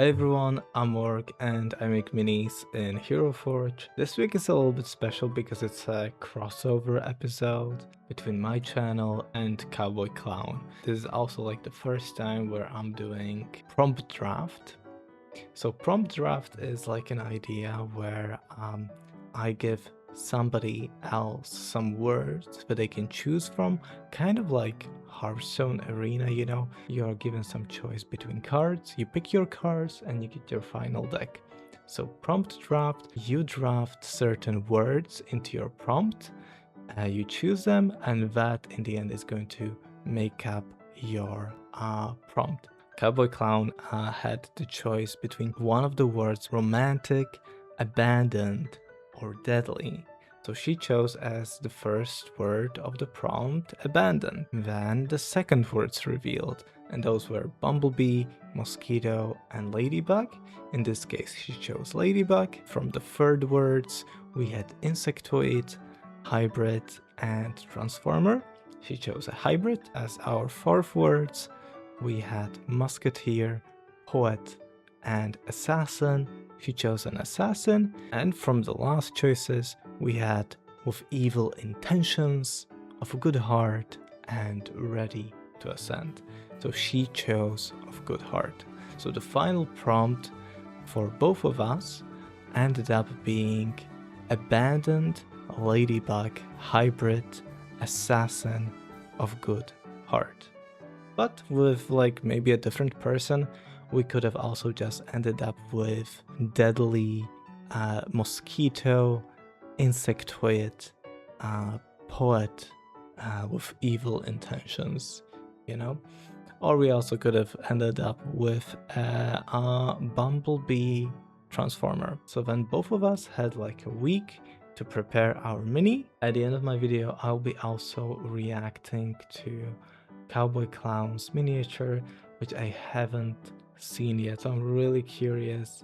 Hi everyone, I'm Org and I make minis in HeroForge. This week is a little bit special because it's a crossover episode between my channel and Cowboy Clown. This is also like the first time where I'm doing prompt draft. So prompt draft is like an idea where I give somebody else some words that they can choose from, kind of like Hearthstone Arena, you know? You're given some choice between cards, you pick your cards and you get your final deck. So prompt draft, you draft certain words into your prompt, you choose them, and that in the end is going to make up your prompt. Cowboy Clown had the choice between one of the words romantic, abandoned, or deadly. So she chose as the first word of the prompt abandoned. Then the second words revealed, and those were bumblebee, mosquito, and ladybug. In this case, she chose ladybug. From the third words, we had insectoid, hybrid, and transformer. She chose a hybrid as our fourth words. We had musketeer, poet, and assassin. She chose an assassin. And from the last choices, we had with evil intentions, of good heart, and ready to ascend. So she chose of good heart. So the final prompt for both of us ended up being abandoned, ladybug, hybrid, assassin, of good heart. But with like maybe a different person, we could have also just ended up with deadly, mosquito, insectoid, poet, with evil intentions, you know? Or we also could have ended up with a bumblebee transformer. So then both of us had like a week to prepare our mini. At the end of my video, I'll be also reacting to Cowboy Clown's miniature, which I haven't seen yet. So I'm really curious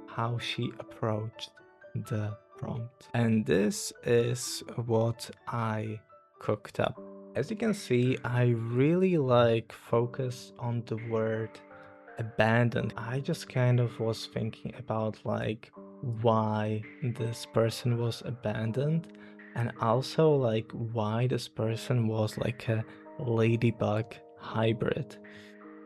how she approached the prompt. And this is what I cooked up. As you can see, I really like focus on the word abandoned. I just kind of was thinking about like why this person was abandoned, and also like why this person was like a ladybug hybrid.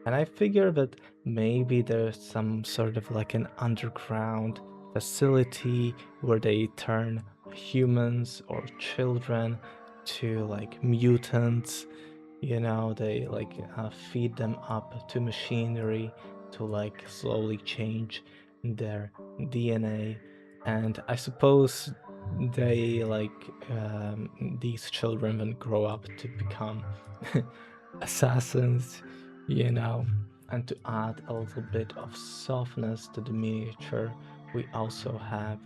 And I figure that maybe there's some sort of like an underground facility where they turn humans or children to like mutants. You know, they like feed them up to machinery to like slowly change their DNA. And I suppose they like these children then grow up to become assassins, you know. And to add a little bit of softness to the miniature, we also have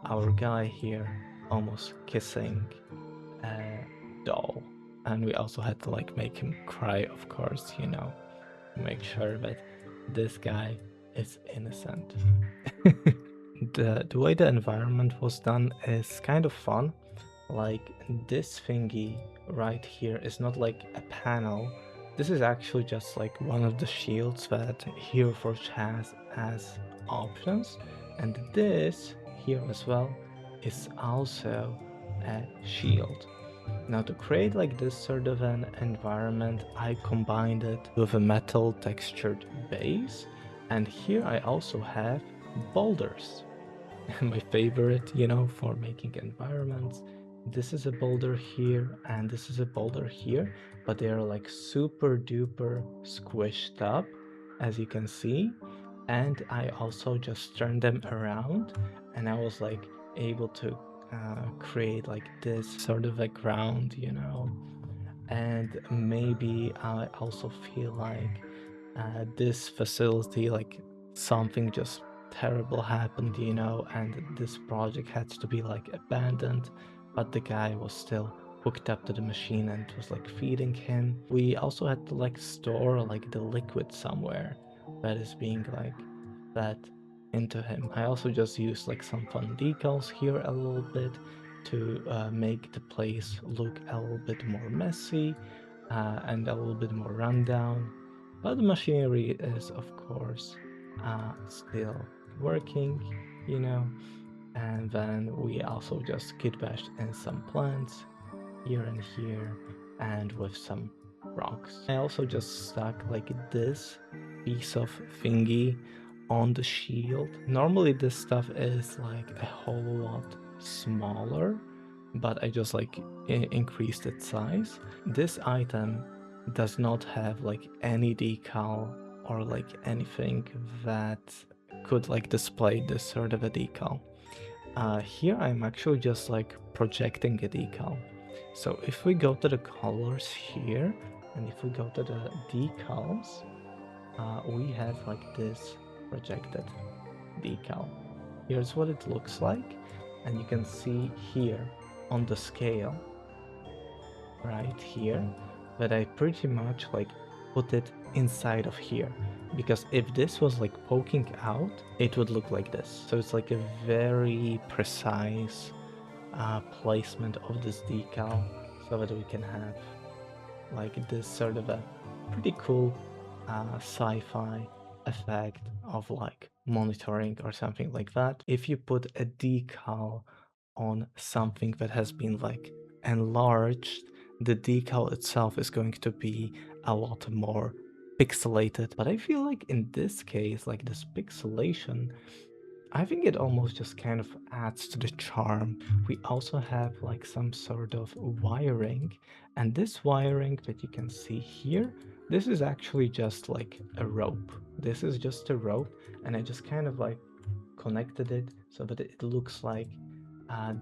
our guy here almost kissing a doll. And we also had to like make him cry, of course, you know, to make sure that this guy is innocent. The way the environment was done is kind of fun. Like this thingy right here is not like a panel. This is actually just like one of the shields that HeroForge has as options. And this here as well is also a shield. Now to create like this sort of an environment, I combined it with a metal textured base. And here I also have boulders. My favorite, you know, for making environments. This is a boulder here and this is a boulder here, but they are like super duper squished up, as you can see. And I also just turned them around and I was like able to create like this sort of a ground, you know. And maybe I also feel like this facility, like something just terrible happened, you know, and this project had to be like abandoned, but the guy was still hooked up to the machine and it was like feeding him. We also had to like store like the liquid somewhere that is being like fed into him. I also just used like some fun decals here a little bit to make the place look a little bit more messy and a little bit more rundown. But the machinery is, of course, still working, you know. And then we also just kit bashed in some plants here and here, and with some rocks. I also just stuck like this piece of thingy on the shield. Normally this stuff is like a whole lot smaller, but I just like increased its size. This item does not have like any decal or like anything that could like display this sort of a decal. Here I'm actually just like projecting a decal. So if we go to the colors here, and if we go to the decals, we have like this projected decal. Here's what it looks like, and you can see here on the scale, right here, that I pretty much like put it inside of here. Because if this was like poking out, it would look like this. So it's like a very precise placement of this decal so that we can have like this sort of a pretty cool sci-fi effect of like monitoring or something like that. If you put a decal on something that has been like enlarged, the decal itself is going to be a lot more pixelated. But I feel like in this case, like this pixelation, I think it almost just kind of adds to the charm. We also have like some sort of wiring, and this wiring that you can see here, this is actually just like a rope. This is just a rope, and I just kind of like connected it so that it looks like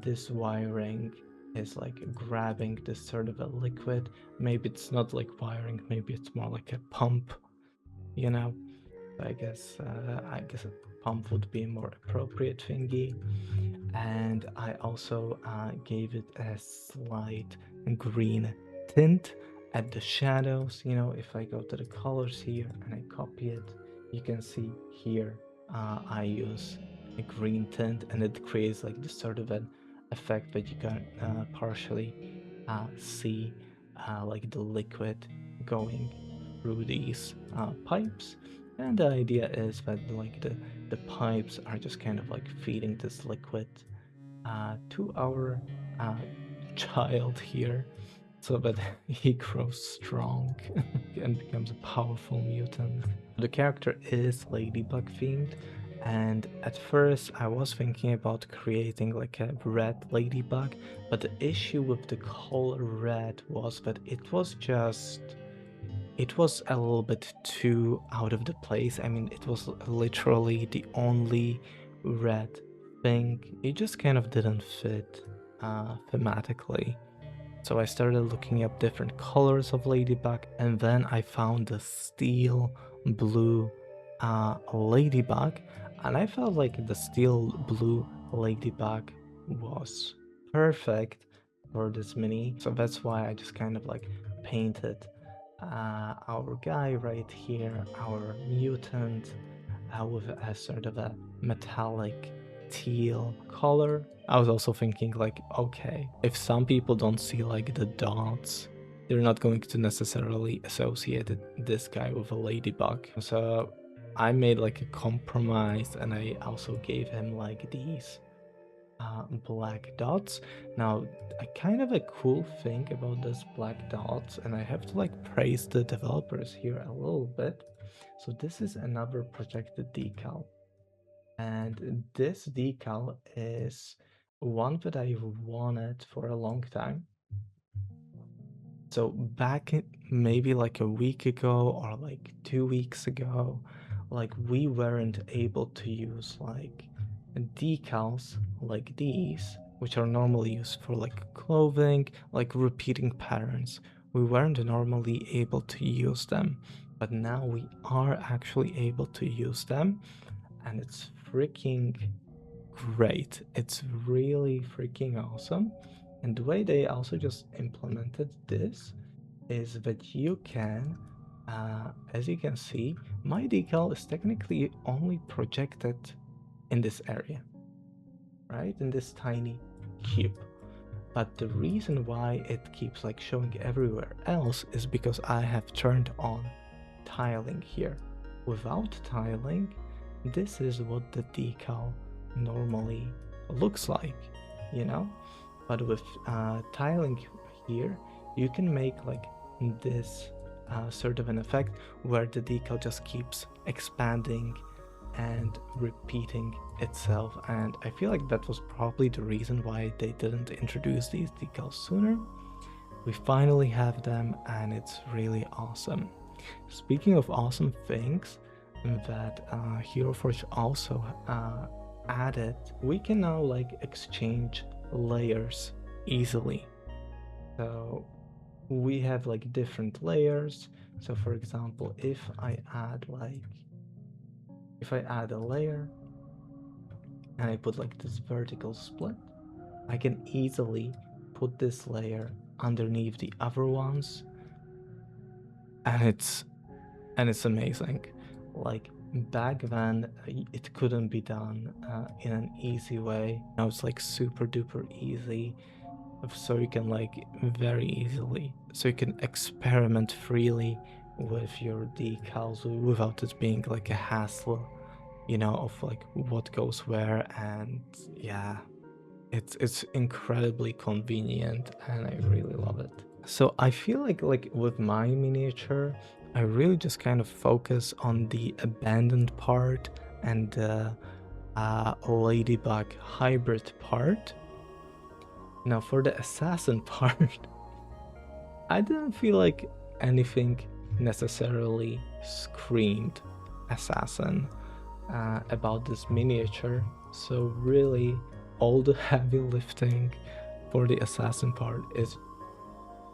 this wiring is like grabbing this sort of a liquid. Maybe it's not like wiring, maybe it's more like a pump, you know. I guess a pump would be a more appropriate thingy. And I also gave it a slight green tint at the shadows. You know, if I go to the colors here and I copy it, you can see here I use a green tint, and it creates like this sort of an effect that you can partially see like the liquid going through these pipes. And the idea is that like the pipes are just kind of like feeding this liquid to our child here so that he grows strong and becomes a powerful mutant. The character is Ladybug themed, and at first I was thinking about creating like a red Ladybug, but the issue with the color red was that it was a little bit too out of the place. I mean, it was literally the only red thing. It just kind of didn't fit thematically. So I started looking up different colors of Ladybug, and then I found the steel blue Ladybug, and I felt like the steel blue Ladybug was perfect for this mini. So that's why I just kind of like painted our guy right here, our mutant, with a sort of a metallic teal color. I was also thinking like, okay, if some people don't see like the dots, they're not going to necessarily associate this guy with a ladybug. So I made like a compromise, and I also gave him like these black dots. Now, a kind of a cool thing about those black dots, and I have to like praise the developers here a little bit. So this is another projected decal, and this decal is one that I wanted for a long time. So back maybe like a week ago or like 2 weeks ago, like we weren't able to use like decals like these, which are normally used for like clothing, like repeating patterns. We weren't normally able to use them, but now we are actually able to use them, and it's freaking great. It's really freaking awesome. And the way they also just implemented this is that you can, as you can see, my decal is technically only projected in this area, right? In this tiny cube. But the reason why it keeps like showing everywhere else is because I have turned on tiling here. Without tiling, this is what the decal normally looks like, you know? But with tiling here, you can make like this sort of an effect where the decal just keeps expanding and repeating itself, and I feel like that was probably the reason why they didn't introduce these decals sooner. We finally have them, and it's really awesome. Speaking of awesome things that HeroForge also added, we can now like exchange layers easily. So we have like different layers. So for example, if I add a layer and I put like this vertical split, I can easily put this layer underneath the other ones, and it's amazing. Like back then, it couldn't be done in an easy way. Now it's like super duper easy, so you can like very easily, so you can experiment freely with your decals without it being like a hassle, you know, of like what goes where. And yeah, it's incredibly convenient, and I really love it. So I feel like with my miniature, I really just kind of focus on the abandoned part and the Ladybug hybrid part. Now for the assassin part, I didn't feel like anything necessarily screamed assassin about this miniature. So really, all the heavy lifting for the assassin part is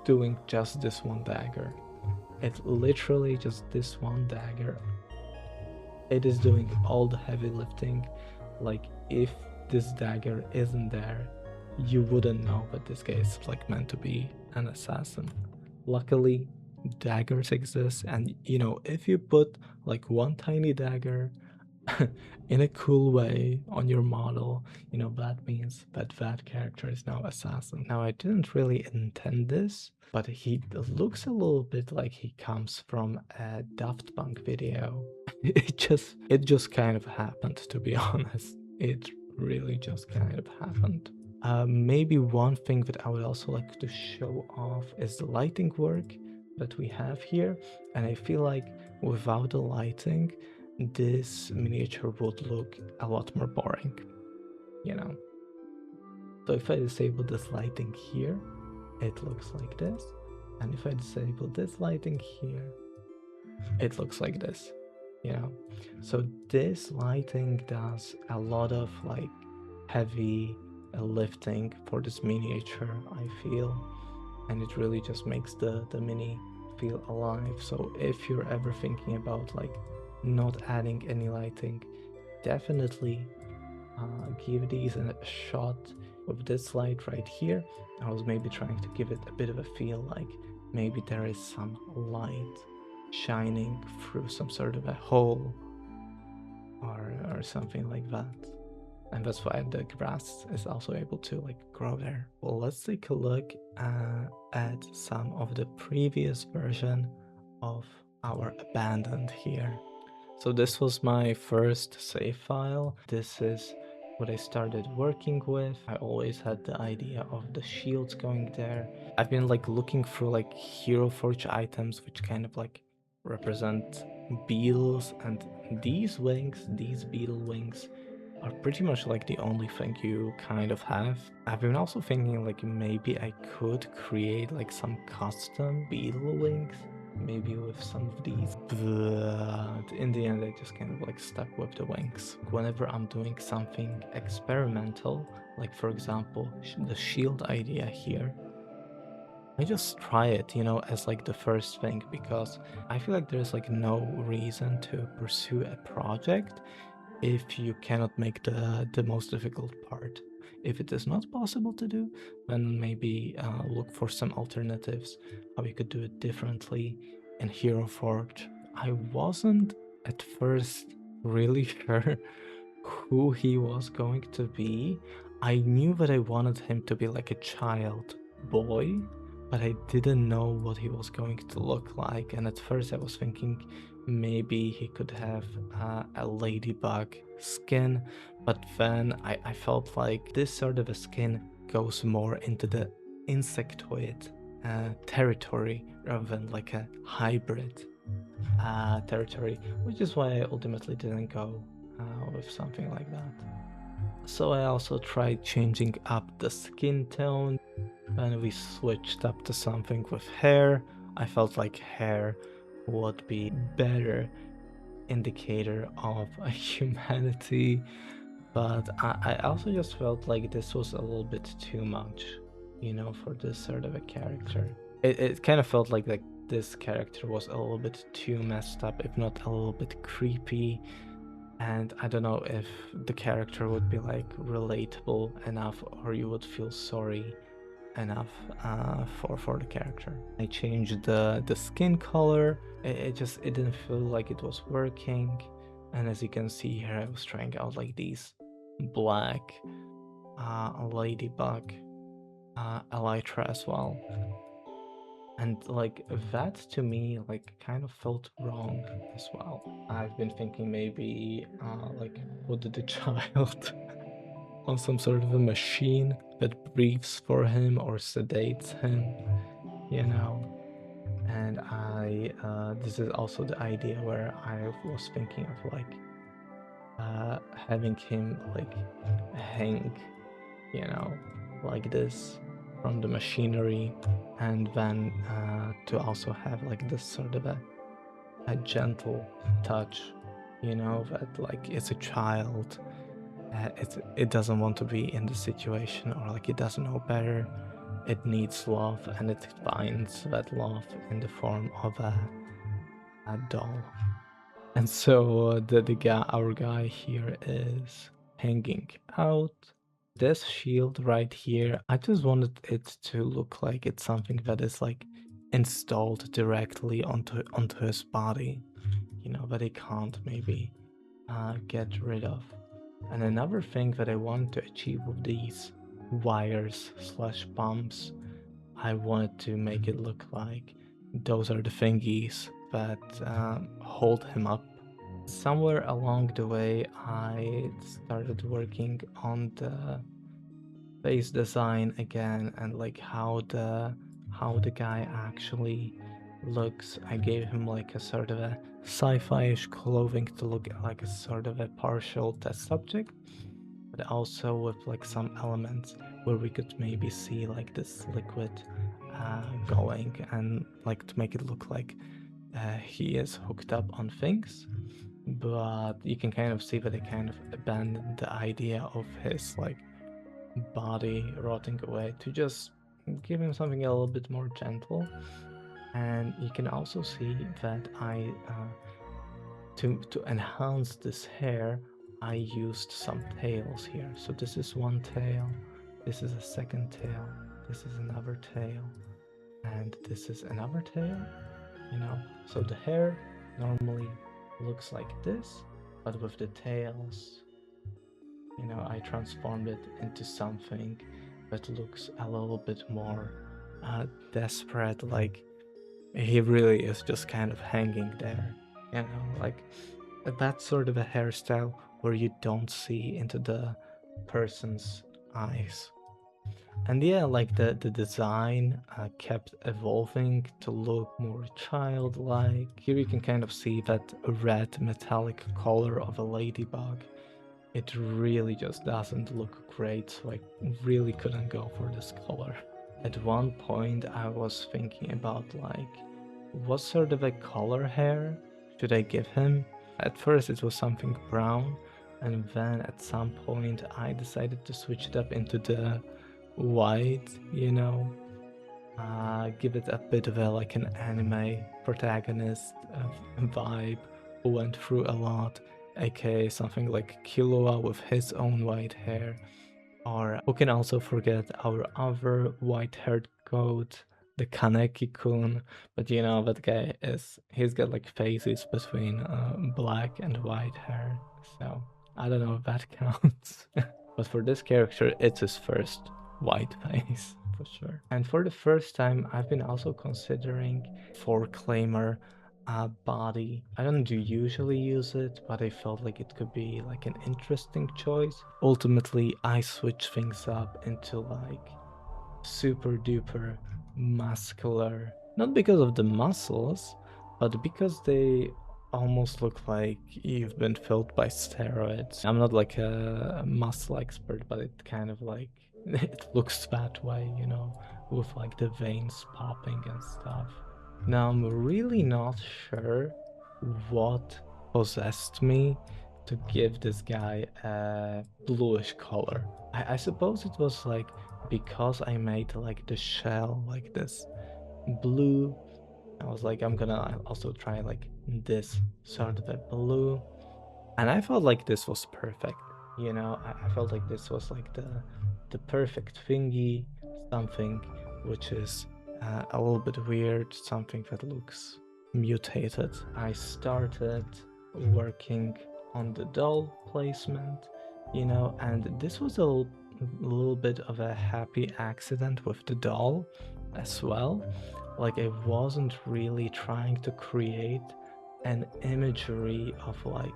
doing just this one dagger. It's literally just this one dagger. It is doing all the heavy lifting. Like if this dagger isn't there, you wouldn't know that this guy is like meant to be an assassin. Luckily, daggers exist, and you know, if you put like one tiny dagger in a cool way on your model, you know, that means that that character is now assassin. Now I didn't really intend this, but he looks a little bit like he comes from a Daft Punk video. it just kind of happened, to be honest. It really just kind of happened. Maybe one thing that I would also like to show off is the lighting work that we have here, and I feel like without the lighting, this miniature would look a lot more boring, you know. So if I disable this lighting here, it looks like this, and if I disable this lighting here, it looks like this, you know. So this lighting does a lot of like heavy lifting for this miniature, I feel, and it really just makes the mini feel alive. So if you're ever thinking about like not adding any lighting, definitely give these a shot. With this light right here, I was maybe trying to give it a bit of a feel like maybe there is some light shining through some sort of a hole or something like that. And that's why the grass is also able to like grow there. Well, let's take a look at some of the previous version of our abandoned here. So this was my first save file. This is what I started working with. I always had the idea of the shields going there. I've been like looking through like HeroForge items which kind of like represent beetles, and these wings, these beetle wings, are pretty much like the only thing you kind of have. I've been also thinking like maybe I could create like some custom beetle wings, maybe with some of these, but in the end I just kind of like stuck with the wings. Whenever I'm doing something experimental, like for example the shield idea here, I just try it, you know, as like the first thing, because I feel like there's like no reason to pursue a project if you cannot make the most difficult part. If it is not possible to do, then maybe look for some alternatives, how you could do it differently in HeroForge. I wasn't at first really sure who he was going to be. I knew that I wanted him to be like a child boy, but I didn't know what he was going to look like. And at first I was thinking maybe he could have a ladybug skin, but then I felt like this sort of a skin goes more into the insectoid territory rather than like a hybrid territory, which is why I ultimately didn't go with something like that. So I also tried changing up the skin tone. When we switched up to something with hair, I felt like hair would be better indicator of humanity, but I also just felt like this was a little bit too much, you know, for this sort of a character. It kind of felt like this character was a little bit too messed up, if not a little bit creepy, and I don't know if the character would be like relatable enough or you would feel sorry enough for the character. I changed the skin color. It didn't feel like it was working, and as you can see here, I was trying out like these black ladybug elytra as well, and like that to me like kind of felt wrong as well. I've been thinking maybe like put the child on some sort of a machine that breathes for him or sedates him, you know. And this is also the idea where I was thinking of like having him like hang, you know, like this from the machinery, and then to also have like this sort of a gentle touch, you know, that like it's a child. It doesn't want to be in the situation, or like it doesn't know better. It needs love, and it finds that love in the form of a doll. And so our guy here is hanging out. This shield right here, I just wanted it to look like it's something that is like installed directly onto his body, you know, that he can't maybe get rid of. And another thing that I wanted to achieve with these wires slash pumps, I wanted to make it look like those are the thingies that hold him up. Somewhere along the way, I started working on the face design again, and like how the guy actually looks. I gave him like a sort of a sci-fi-ish clothing to look like a sort of a partial test subject, but also with like some elements where we could maybe see like this liquid going, and like to make it look like he is hooked up on things. But you can kind of see that they kind of abandoned the idea of his like body rotting away to just give him something a little bit more gentle. And you can also see that to enhance this hair, I used some tails here. So this is one tail, this is a second tail, this is another tail, and this is another tail, you know. So the hair normally looks like this, but with the tails, you know, I transformed it into something that looks a little bit more desperate, like he really is just kind of hanging there, you know, like that sort of a hairstyle where you don't see into the person's eyes. And yeah, like the design kept evolving to look more childlike. Here you can kind of see that red metallic color of a ladybug. It really just doesn't look great, so I really couldn't go for this color. At one point I was thinking about like, what sort of a color hair should I give him? At first it was something brown, and then at some point I decided to switch it up into the white, you know, give it a bit of a like an anime protagonist vibe who went through a lot, aka something like Killua with his own white hair, or who can also forget our other white-haired goat, the Kaneki-kun, but you know that guy he's got like phases between black and white hair, so I don't know if that counts. But for this character, it's his first white face. for sure. And for the first time, I've been also considering four-claimer body. I don't usually use it, but I felt like it could be like an interesting choice. Ultimately, I switch things up into like super duper muscular, not because of the muscles, but because they almost look like you've been filled by steroids. I'm not like a muscle expert, but it kind of like it looks that way, you know, with like the veins popping and stuff. Now I'm really not sure what possessed me to give this guy a bluish color. I suppose it was like because I made like the shell like this blue. I was like, I'm gonna also try like this sort of a blue. And I felt like this was perfect. You know, I felt like this was like the perfect thingy, something which is a little bit weird, something that looks mutated. I started working on the doll placement, you know, and this was a little bit of a happy accident with the doll as well. Like I wasn't really trying to create an imagery of like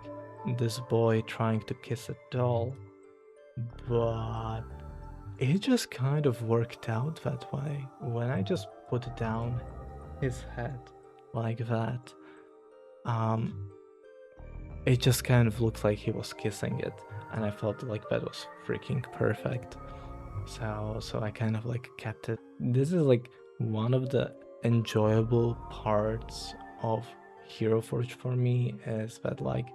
this boy trying to kiss a doll, but it just kind of worked out that way. When I just put down his head like that, it just kind of looked like he was kissing it, and I felt like that was freaking perfect. So I kind of like kept it. This is like one of the enjoyable parts of HeroForge for me, is that like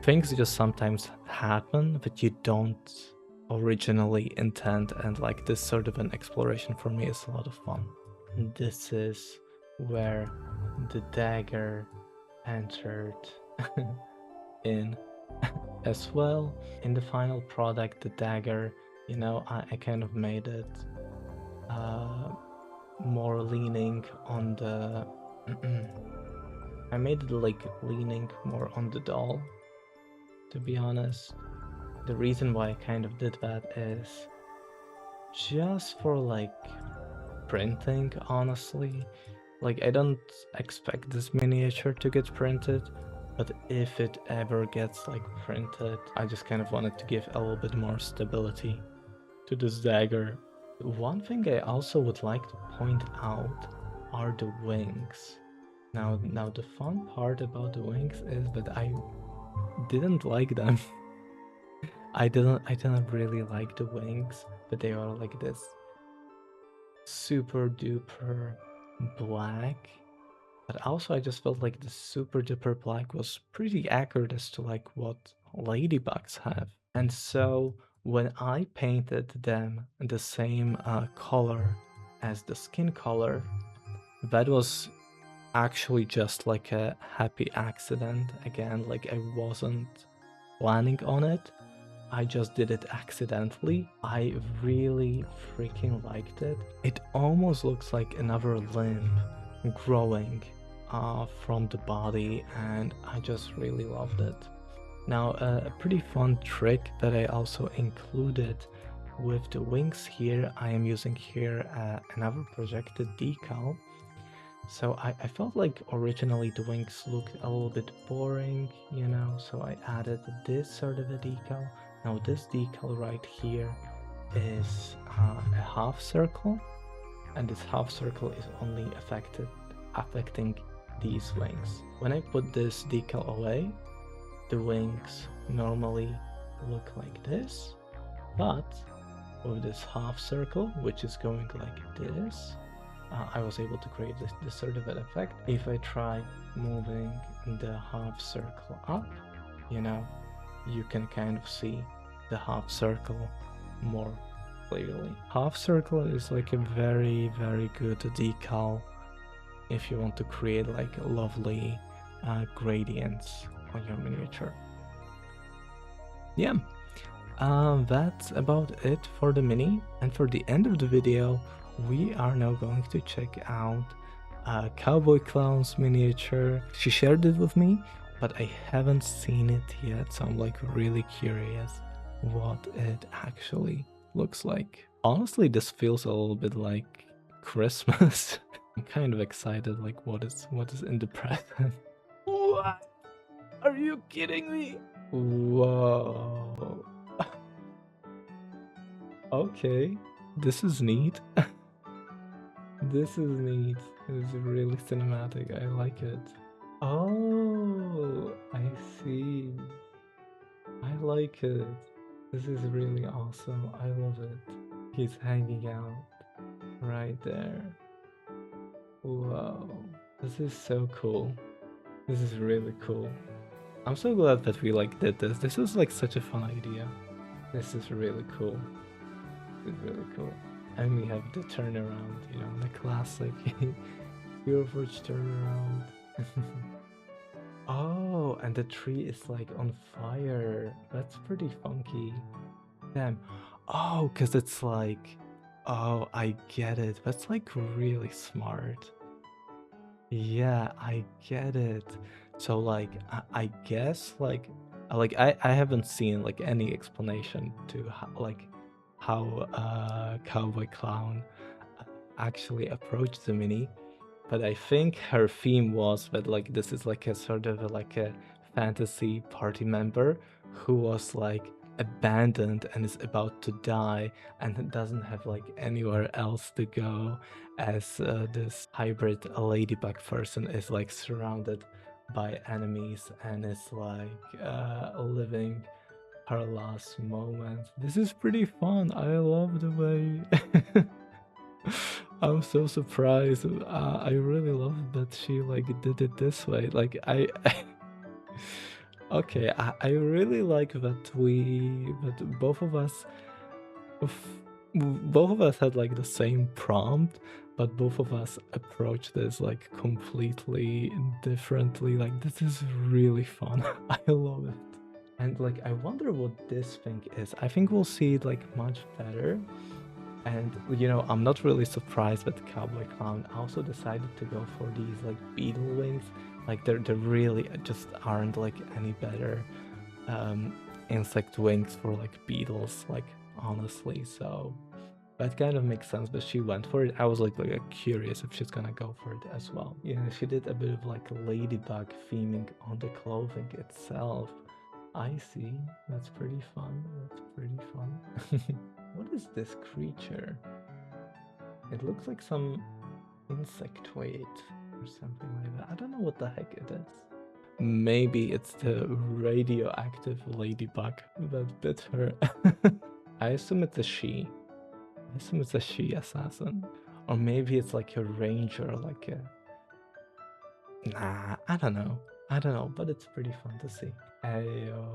things just sometimes happen that you don't originally intend, and like this sort of an exploration for me is a lot of fun. And this is where the dagger entered in as well. In the final product, the dagger, you know, I kind of made it more leaning on the I made it like leaning more on the doll, to be honest. The reason why I kind of did that is just for like printing, honestly. Like I don't expect this miniature to get printed, but if it ever gets like printed, I just kind of wanted to give a little bit more stability to this dagger. One thing I also would like to point out are the wings. Now the fun part about the wings is that I didn't like them. I didn't really like the wings, but they are like this super duper black. But also I just felt like the super duper black was pretty accurate as to like what ladybugs have. And so when I painted them the same color as the skin color, that was actually just like a happy accident. Again, like I wasn't planning on it. I just did it accidentally. I really freaking liked it. It almost looks like another limb growing from the body, and I just really loved it. Now, a pretty fun trick that I also included with the wings here, I am using here another projected decal. So I felt like originally the wings looked a little bit boring, you know, so I added this sort of a decal. Now this decal right here is a half circle, and this half circle is only affecting these wings. When I put this decal away, the wings normally look like this, but with this half circle, which is going like this, I was able to create this sort of an effect. If I try moving the half circle up, you know, you can kind of see the half circle more clearly. Half circle is like a very, very good decal if you want to create like lovely gradients on your miniature. Yeah, that's about it for the mini. And for the end of the video, we are now going to check out Cowboy Clown's miniature. She shared it with me, but I haven't seen it yet, so I'm like really curious what it actually looks like. Honestly, this feels a little bit like Christmas. I'm kind of excited, like what is in the present. What? Are you kidding me? Whoa. Okay, this is neat. This is neat. It's really cinematic. I like it. Oh, I see. I like it. This is really awesome. I love it. He's hanging out right there. Wow. This is so cool. This is really cool. I'm so glad that we like did this. This was like such a fun idea. This is really cool. It's really cool. And we have the turnaround, you know, the classic HeroForge turnaround. Oh, and the tree is like on fire. That's pretty funky. Damn. Oh, because it's like, oh, I get it. That's like really smart. Yeah, I get it. So like, I guess like I haven't seen like any explanation to how Cowboy Clown actually approached the mini, but I think her theme was that like this is like a sort of like a fantasy party member who was like abandoned and is about to die and doesn't have like anywhere else to go, as this hybrid Ladybug person is like surrounded by enemies and is like living her last moments. This is pretty fun. I love the way I'm so surprised. I really love that she like did it this way. Like okay, I really like that both of us both of us had like the same prompt, but both of us approached this like completely differently. Like this is really fun. I love it. And like I wonder what this thing is. I think we'll see it like much better. And you know, I'm not really surprised that Cowboy Clown also decided to go for these like beetle wings. Like they're really just aren't like any better insect wings for like beetles, like honestly. So that kind of makes sense, but she went for it. I was like curious if she's gonna go for it as well. Yeah, she did a bit of like ladybug theming on the clothing itself. I see. That's pretty fun. That's pretty fun. What is this creature? It looks like some insectoid or something like that. I don't know what the heck it is. Maybe it's the radioactive ladybug that bit her. I assume it's a she. I assume it's a she assassin. Or maybe it's like a ranger, like a... Nah, I don't know. I don't know, but it's pretty fun to see. Ayo.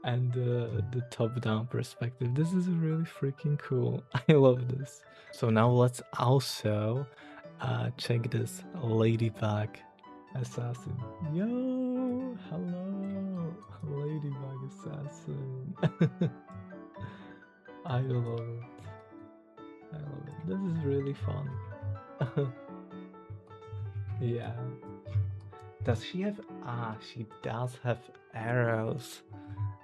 And the top-down perspective. This is really freaking cool. I love this. So now let's also check this Ladybug assassin. Yo, hello, Ladybug assassin. I love it. I love it. This is really fun. Yeah. Does she have... Ah, she does have arrows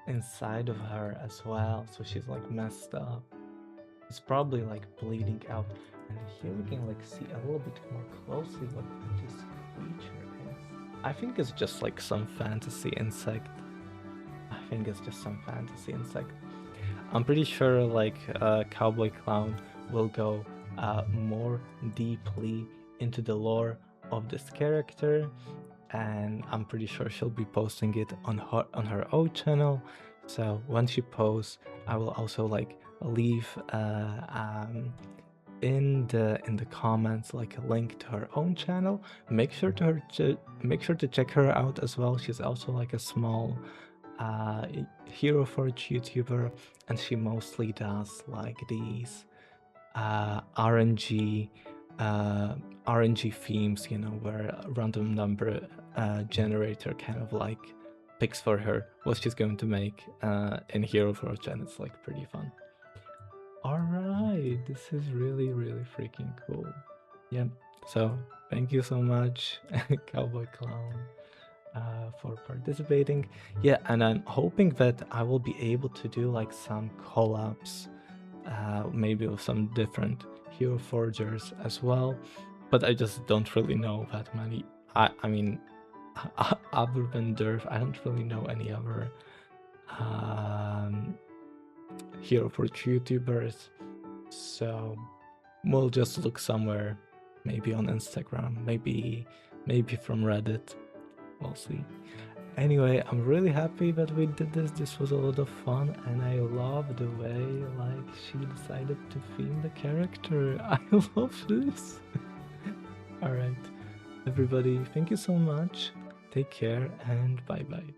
inside of her as well, so she's like messed up. It's probably like bleeding out. And here we can like see a little bit more closely what this creature is. I think it's just like some fantasy insect. I think it's just some fantasy insect. I'm pretty sure like Cowboy Clown will go more deeply into the lore of this character, and I'm pretty sure she'll be posting it on her own channel. So when she posts, I will also like leave in the comments like a link to her own channel. Make sure to check her out as well. She's also like a small HeroForge YouTuber, and she mostly does like these RNG themes, you know, where a random number generator kind of like picks for her what she's going to make in HeroForge, and it's like pretty fun. All right, this is really freaking cool. Yep. So thank you so much, Cowboy Clown. for participating. Yeah, and I'm hoping that I will be able to do like some collabs, maybe with some different hero forgers as well. But I just don't really know that many. I mean, other than Derf, I don't really know any other hero forge YouTubers. So we'll just look somewhere, maybe on Instagram, maybe from Reddit. We'll see. Anyway, I'm really happy that we did this. This was a lot of fun, and I love the way like she decided to theme the character. I love this. All right, everybody, thank you so much. Take care and bye bye.